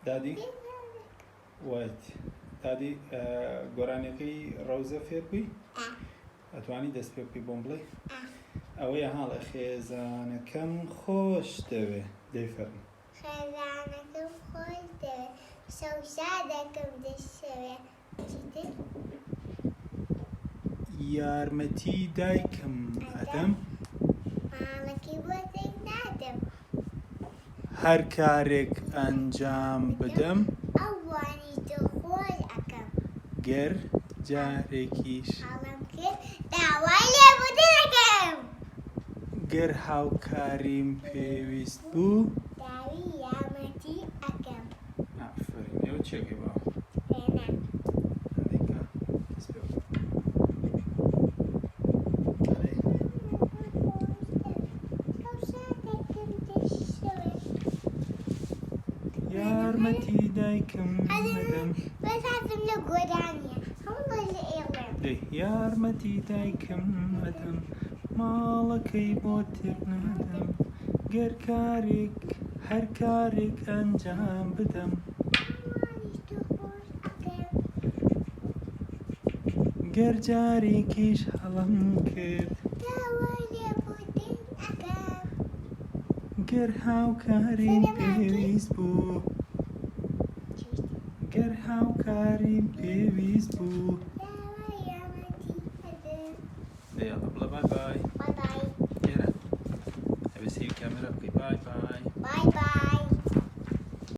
دادی وایت دادی گۆرانیەکەی ڕەوزە فێر بووی ئەتوانی دەست پێ بکەی بۆم بڵێ ئەوەیە هاڵە خێزانەکەم خۆش دەوێ دەی فەرموو خێزانەکەم خۆش دەوێ شەوشادەکەم دەشەوێ چیتر یارمەتی دایکم ئەدەم ماڵەکەی بۆ تێک نادەم هەر کارێک ئەنجام بدەم ئەوانی تۆ خۆش ئەکەم گەر جارێکیش هەڵم کرد داوای لێبوردنەکەم گەر هاوکاریم پێویست بوو داوی یارمەتی ئەکەم ئافرین ئێوە چێکێ باوە هێنا هەندێکە دەست پێ بکە. ئەرێ. شەوشادەکەم دەشەوێ یارمەتی دایکم ئەدەم بەس هاتم لە گۆرانیە هەموو لە ئێوەم یارمەتی دایکم ئەدەم ماڵەکەی بۆ تێک نادەم گەر کارێک هەر کارێک ئەنجام بدەم ئەوانیش تۆ خۆش ئەکەم گەر جارێکیش هەڵم کرد داوای لێبوردن ئەکەم گەر هاوکاریم پێویست بوو گەر هاوکاریم پێویست بوو داوای یارمەتی ئەدەم دەیڵە بڵە بای بای بای بای ئێرە ئەبێ سیر کامێرە بکەی بای بای بای بای